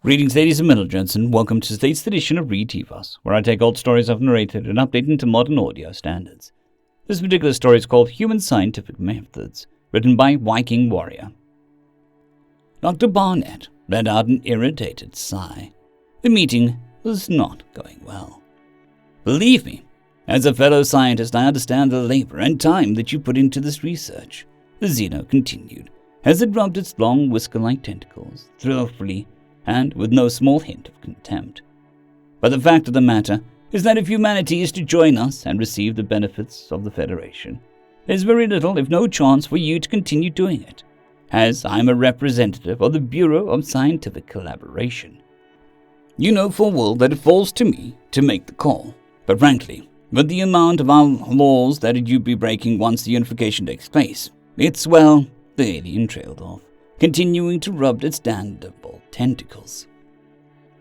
Greetings, ladies and gentlemen, and welcome to today's edition of RE387, where I take old stories I've narrated and update into modern audio standards. This particular story is called Human Scientific Methods, written by wikingwarrior. Dr. Barnett let out an irritated sigh. The meeting was not going well. Believe me, as a fellow scientist, I understand the labor and time that you put into this research, the Xeno continued, as it rubbed its long whisker-like tentacles thoughtfully and with no small hint of contempt. But the fact of the matter is that if humanity is to join us and receive the benefits of the Federation, there's very little, if no chance, for you to continue doing it, as I'm a representative of the Bureau of Scientific Collaboration. You know full well that it falls to me to make the call, but frankly, with the amount of our laws that you'd be breaking once the unification takes place, it's, well, the alien trailed off, continuing to rub its damnable tentacles.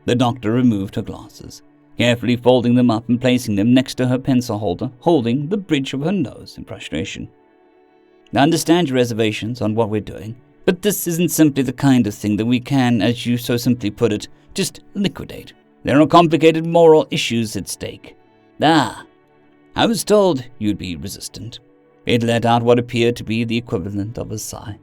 The doctor removed her glasses, carefully folding them up and placing them next to her pencil holder, holding the bridge of her nose in frustration. I understand your reservations on what we're doing, but this isn't simply the kind of thing that we can, as you so simply put it, just liquidate. There are complicated moral issues at stake. I was told you'd be resistant. It let out what appeared to be the equivalent of a sigh,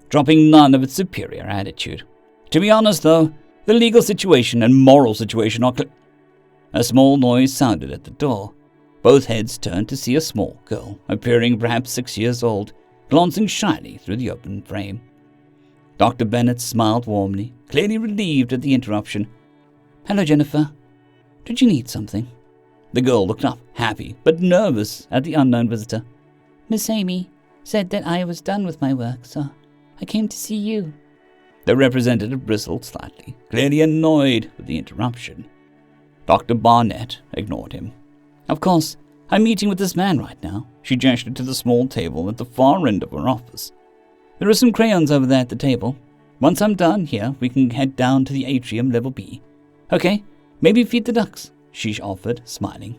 dropping none of its superior attitude. To be honest, though, the legal situation and moral situation are A small noise sounded at the door. Both heads turned to see a small girl, appearing perhaps 6 years old, glancing shyly through the open frame. Dr. Bennett smiled warmly, clearly relieved at the interruption. "Hello, Jennifer. Did you need something?" The girl looked up, happy but nervous at the unknown visitor. "Miss Amy said that I was done with my work, so I came to see you." The representative bristled slightly, clearly annoyed with the interruption. Dr. Barnett ignored him. "Of course, I'm meeting with this man right now." She gestured to the small table at the far end of her office. "There are some crayons over there at the table. Once I'm done here, we can head down to the atrium level B. Okay, maybe feed the ducks," she offered, smiling.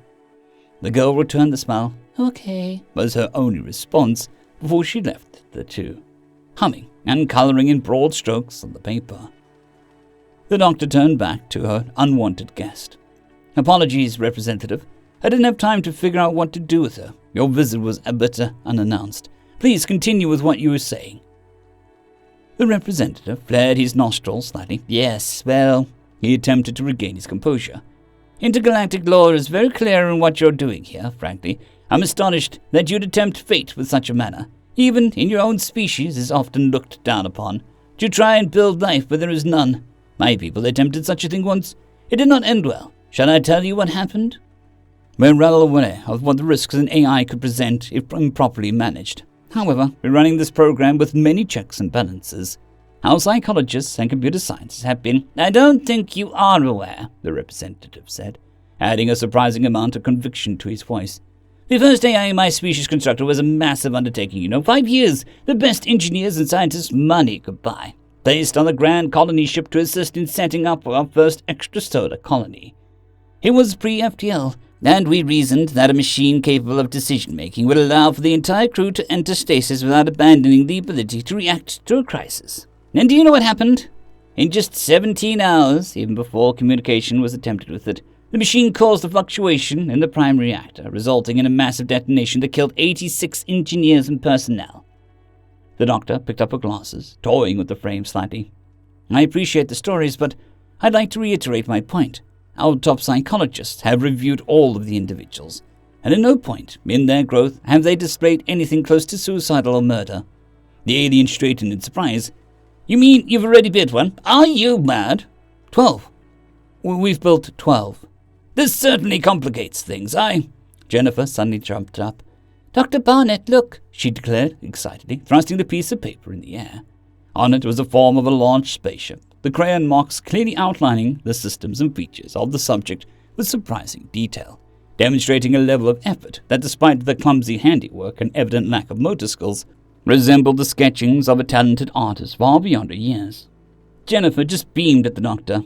The girl returned the smile. "Okay," was her only response before she left the two, humming and coloring in broad strokes on the paper. The doctor turned back to her unwanted guest. "Apologies, Representative. I didn't have time to figure out what to do with her. Your visit was a bit unannounced. Please continue with what you were saying." The representative flared his nostrils slightly. "Yes, well," he attempted to regain his composure. "Intergalactic law is very clear in what you're doing here, frankly. I'm astonished that you'd attempt fate with such a manner. Even in your own species is often looked down upon. To try and build life where there is none. My people attempted such a thing once. It did not end well. Shall I tell you what happened?" "We're well aware of what the risks an AI could present if improperly managed. However, we're running this program with many checks and balances. Our psychologists and computer scientists have been—" "I don't think you are aware," the representative said, adding a surprising amount of conviction to his voice. "The first AI my species constructed was a massive undertaking, 5 years, the best engineers and scientists money could buy. Placed on the Grand Colony ship to assist in setting up our first extrasolar colony. It was pre-FTL, and we reasoned that a machine capable of decision-making would allow for the entire crew to enter stasis without abandoning the ability to react to a crisis. And do you know what happened? In just 17 hours, even before communication was attempted with it, the machine caused a fluctuation in the prime reactor, resulting in a massive detonation that killed 86 engineers and personnel." The doctor picked up her glasses, toying with the frame slightly. "I appreciate the stories, but I'd like to reiterate my point. Our top psychologists have reviewed all of the individuals, and at no point in their growth have they displayed anything close to suicidal or murder." The alien straightened in surprise. "You mean you've already built one? Are you mad?" 12. We've built 12. "This certainly complicates things. Jennifer suddenly jumped up. "Dr. Barnett, look," she declared excitedly, thrusting the piece of paper in the air. On it was the form of a large spaceship, the crayon marks clearly outlining the systems and features of the subject with surprising detail, demonstrating a level of effort that, despite the clumsy handiwork and evident lack of motor skills, resembled the sketchings of a talented artist far beyond her years. Jennifer just beamed at the doctor.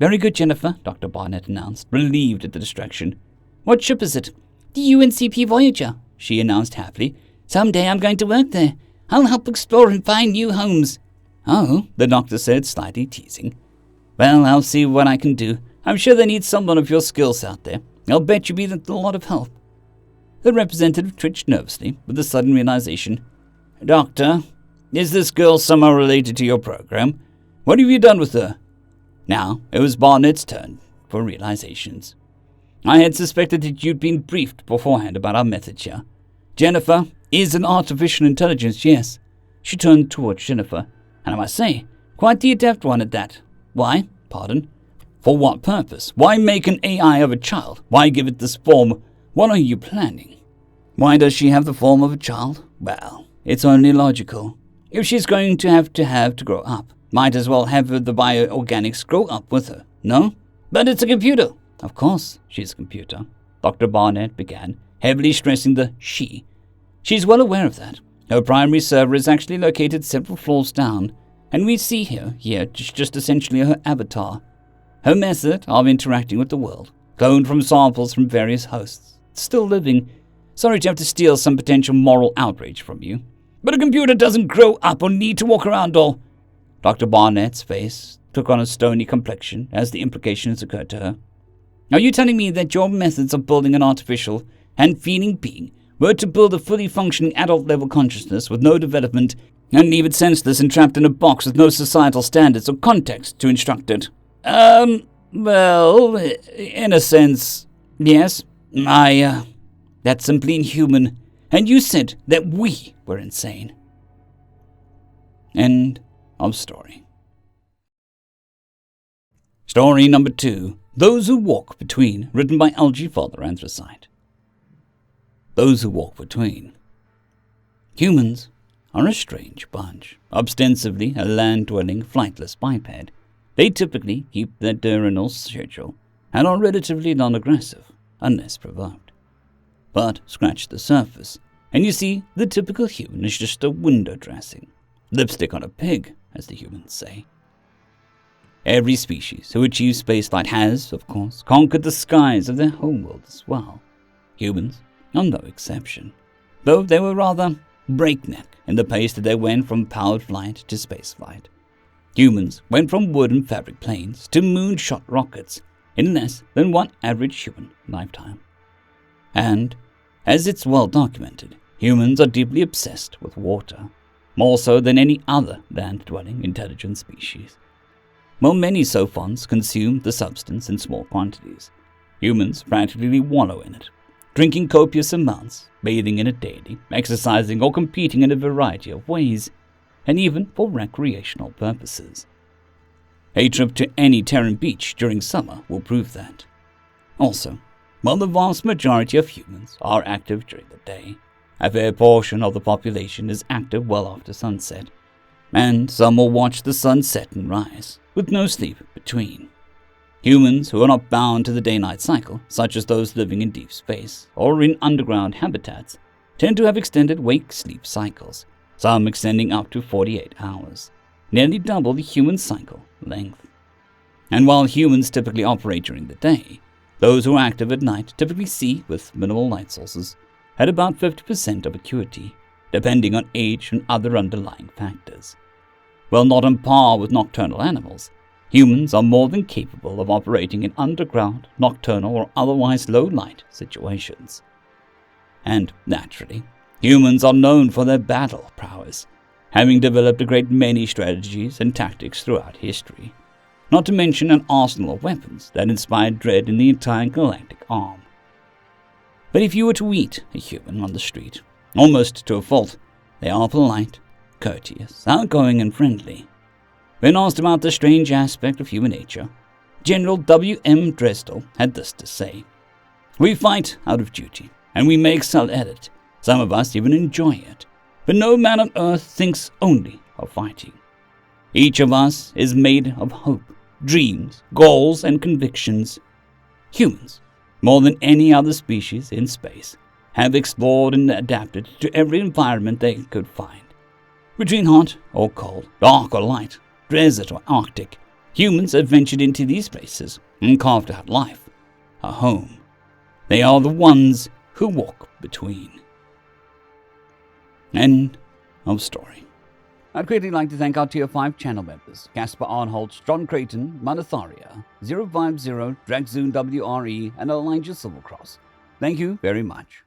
"Very good, Jennifer," Dr. Barnett announced, relieved at the distraction. "What ship is it?" "The UNCP Voyager," she announced happily. "Someday I'm going to work there. I'll help explore and find new homes." "Oh," the doctor said, slightly teasing. Well, I'll see what I can do. I'm sure they need someone of your skills out there. I'll bet you'd be a lot of help." The representative twitched nervously with the sudden realization. "Doctor, is this girl somehow related to your program? What have you done with her?" Now it was Barnett's turn for realizations. "I had suspected that you'd been briefed beforehand about our methods here. Jennifer is an artificial intelligence, yes." She turned towards Jennifer, "and I must say, quite the adept one at that. Why? Pardon? For what purpose? Why make an AI of a child? Why give it this form? What are you planning?" "Why does she have the form of a child? Well, it's only logical. If she's going to have to grow up, might as well have the bioorganics grow up with her, no?" "But it's a computer." "Of course she's a computer," Dr. Barnett began, heavily stressing the she. "She's well aware of that. Her primary server is actually located several floors down, and we see her here just essentially her avatar. Her method of interacting with the world, cloned from samples from various hosts, still living. Sorry to have to steal some potential moral outrage from you." "But a computer doesn't grow up or need to walk around all." Dr. Barnett's face took on a stony complexion as the implications occurred to her. "Are you telling me that your methods of building an artificial and feeling being were to build a fully functioning adult-level consciousness with no development and leave it senseless and trapped in a box with no societal standards or context to instruct it?" Well, in a sense, yes. That's simply inhuman. And you said that we were insane." End of story. Story number 2. Those Who Walk Between, written by LG Father Anthracite. Those who walk between. Humans are a strange bunch. Ostensibly a land-dwelling, flightless biped, they typically keep their diurnal schedule and are relatively non-aggressive, unless provoked. But scratch the surface, and you see the typical human is just a window dressing. Lipstick on a pig, as the humans say. Every species who achieves spaceflight has, of course, conquered the skies of their homeworld as well. Humans are no exception, though they were rather breakneck in the pace that they went from powered flight to spaceflight. Humans went from wood and fabric planes to moonshot rockets in less than one average human lifetime. And, as it's well documented, humans are deeply obsessed with water, more so than any other land-dwelling intelligent species. While many sophons consume the substance in small quantities, humans practically wallow in it, drinking copious amounts, bathing in it daily, exercising or competing in a variety of ways, and even for recreational purposes. A trip to any Terran beach during summer will prove that. Also, while the vast majority of humans are active during the day, a fair portion of the population is active well after sunset, and some will watch the sun set and rise, with no sleep between. Humans who are not bound to the day-night cycle, such as those living in deep space or in underground habitats, tend to have extended wake-sleep cycles, some extending up to 48 hours, nearly double the human cycle length. And while humans typically operate during the day, those who are active at night typically see, with minimal light sources, at about 50% of acuity, depending on age and other underlying factors. While not on par with nocturnal animals, humans are more than capable of operating in underground, nocturnal, or otherwise low-light situations. And, naturally, humans are known for their battle prowess, having developed a great many strategies and tactics throughout history, not to mention an arsenal of weapons that inspired dread in the entire galactic arm. But if you were to meet a human on the street, almost to a fault, they are polite, courteous, outgoing, and friendly. When asked about the strange aspect of human nature, General W.M. Dresdel had this to say: "We fight out of duty, and we may excel at it. Some of us even enjoy it. But no man on earth thinks only of fighting. Each of us is made of hope, dreams, goals, and convictions. Humans, more than any other species in space, have explored and adapted to every environment they could find. Between hot or cold, dark or light, desert or Arctic, humans have ventured into these places and carved out life, a home. They are the ones who walk between." End of story. I'd greatly like to thank our Tier 5 channel members, Casper Arnholt, John Creighton, Manatharia, 050, Dragzoon WRE, and Elijah Silvercross. Thank you very much.